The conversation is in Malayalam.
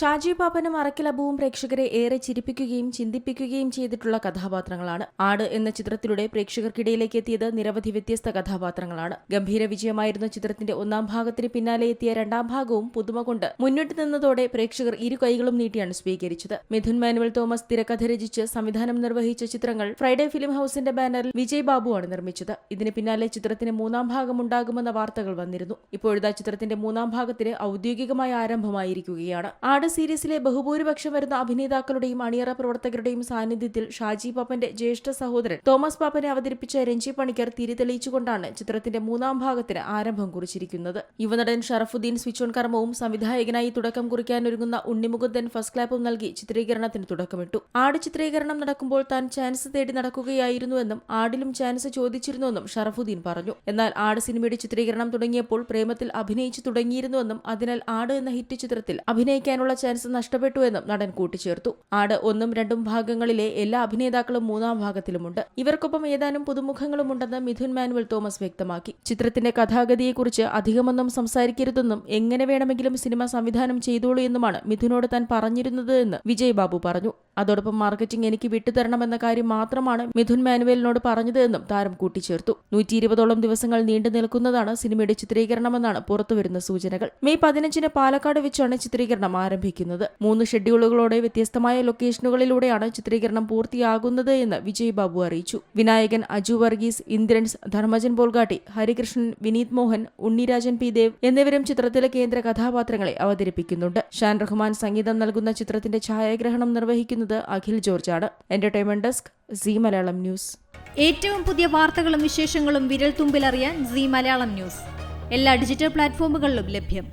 ഷാജി പാപ്പനും അറക്കൽ അബുവും പ്രേക്ഷകരെ ഏറെ ചിരിപ്പിക്കുകയും ചിന്തിപ്പിക്കുകയും ചെയ്തിട്ടുള്ള കഥാപാത്രങ്ങളാണ്. ആട് എന്ന ചിത്രത്തിലൂടെ പ്രേക്ഷകർക്കിടയിലേക്ക് എത്തിയത് നിരവധി വ്യത്യസ്ത കഥാപാത്രങ്ങളാണ്. ഗംഭീര വിജയമായിരുന്ന ചിത്രത്തിന്റെ ഒന്നാം ഭാഗത്തിന് പിന്നാലെ എത്തിയ രണ്ടാം ഭാഗവും പുതുമ കൊണ്ട് മുന്നോട്ട് നിന്നതോടെ പ്രേക്ഷകർ ഇരു കൈകളും നീട്ടിയാണ് സ്വീകരിച്ചത്. മിഥുൻ മാനുവൽ തോമസ് തിരക്കഥ രചിച്ച് സംവിധാനം നിർവഹിച്ച ചിത്രങ്ങൾ ഫ്രൈഡേ ഫിലിം ഹൌസിന്റെ ബാനറിൽ വിജയ് ബാബുവാണ് നിർമ്മിച്ചത്. ഇതിന് പിന്നാലെ ചിത്രത്തിന് മൂന്നാം ഭാഗം ഉണ്ടാകുമെന്ന വാർത്തകൾ വന്നിരുന്നു. ഇപ്പോഴത്തെ ചിത്രത്തിന്റെ മൂന്നാം ഭാഗത്തിന് ഔദ്യോഗികമായ ആരംഭമായിരിക്കുകയാണ്. ആട് സീരീസിലെ ബഹുഭൂരിപക്ഷം വരുന്ന അഭിനേതാക്കളുടെയും അണിയറ പ്രവർത്തകരുടെയും സാന്നിധ്യത്തിൽ ഷാജി പാപ്പന്റെ ജ്യേഷ്ഠ സഹോദരൻ തോമസ് പാപ്പനെ അവതരിപ്പിച്ച രഞ്ജി പണിക്കർ തിരിതെളിയിച്ചുകൊണ്ടാണ് ചിത്രത്തിന്റെ മൂന്നാം ഭാഗത്തിന് ആരംഭം കുറിച്ചിരിക്കുന്നത്. യുവനടൻ ഷറഫുദ്ദീൻ സ്വിച്ച് ഓൺ കർമ്മവും സംവിധായകനായി തുടക്കം കുറിക്കാനൊരുങ്ങുന്ന ഉണ്ണിമുകുന്ദൻ ഫസ്റ്റ് ക്ലാപ്പും നൽകി ചിത്രീകരണത്തിന് തുടക്കമിട്ടു. ആട് ചിത്രീകരണം നടക്കുമ്പോൾ താൻ ചാൻസ് തേടി നടക്കുകയായിരുന്നുവെന്നും ആടിലും ചാൻസ് ചോദിച്ചിരുന്നുവെന്നും ഷറഫുദ്ദീൻ പറഞ്ഞു. എന്നാൽ ആട് സിനിമയുടെ ചിത്രീകരണം തുടങ്ങിയപ്പോൾ പ്രേമത്തിൽ അഭിനയിച്ചു തുടങ്ങിയിരുന്നുവെന്നും അതിനാൽ ആട് എന്ന ഹിറ്റ് ചിത്രത്തിൽ അഭിനയിക്കാനുള്ള ചാൻസ് നഷ്ടപ്പെട്ടുവെന്നും നടൻ കൂട്ടിച്ചേർത്തു. ആട് 1, 2 ഭാഗങ്ങളിലെ എല്ലാ അഭിനേതാക്കളും മൂന്നാം ഭാഗത്തിലുമുണ്ട്. ഇവർക്കൊപ്പം ഏതാനും പുതുമുഖങ്ങളുമുണ്ടെന്ന് മിഥുൻ മാനുവൽ തോമസ് വ്യക്തമാക്കി. ചിത്രത്തിന്റെ കഥാഗതിയെക്കുറിച്ച് അധികമൊന്നും സംസാരിക്കരുതെന്നും എങ്ങനെ വേണമെങ്കിലും സിനിമ സംവിധാനം ചെയ്തോളൂ എന്നുമാണ് മിഥുനോട് താൻ പറഞ്ഞിരുന്നത് എന്ന് വിജയ് ബാബു പറഞ്ഞു. അതോടൊപ്പം മാർക്കറ്റിംഗ് എനിക്ക് വിട്ടുതരണമെന്ന കാര്യം മാത്രമാണ് മിഥുൻ മാനുവലിനോട് പറഞ്ഞത് എന്നും താരം കൂട്ടിച്ചേർത്തു. 120ഓളം ദിവസങ്ങൾ നീണ്ടു നിൽക്കുന്നതാണ് സിനിമയുടെ ചിത്രീകരണമെന്നാണ് പുറത്തുവരുന്ന സൂചനകൾ. മെയ് 15-ന് പാലക്കാട് വെച്ചാണ് ചിത്രീകരണം ആരംഭിക്കുന്നത്. 3 ഷെഡ്യൂളുകളോടെ വ്യത്യസ്തമായ ലൊക്കേഷനുകളിലൂടെയാണ് ചിത്രീകരണം പൂർത്തിയാകുന്നത് എന്ന് വിജയ് ബാബു അറിയിച്ചു. വിനായകൻ, അജു വർഗീസ്, ഇന്ദ്രൻസ്, ധർമ്മജൻ ബോൾഗാട്ടി, ഹരികൃഷ്ണൻ, വിനീത് മോഹൻ, ഉണ്ണിരാജൻ പി ദേവ് എന്നിവരും ചിത്രത്തിലെ കേന്ദ്ര കഥാപാത്രങ്ങളെ അവതരിപ്പിക്കുന്നുണ്ട്. ഷാൻ റഹ്മാൻ സംഗീതം നൽകുന്ന ചിത്രത്തിന്റെ ഛായാഗ്രഹണം നിർവഹിക്കുന്നത് അഖിൽ ജോർജാണ്. Entertainment desk, Zee Malayalam news. ഏറ്റവും പുതിയ വാർത്തകളും വിശേഷങ്ങളും വിരൽ തുമ്പിലറിയാൻ സീ മലയാളം ന്യൂസ് എല്ലാ ഡിജിറ്റൽ പ്ലാറ്റ്ഫോമുകളിലും ലഭ്യം.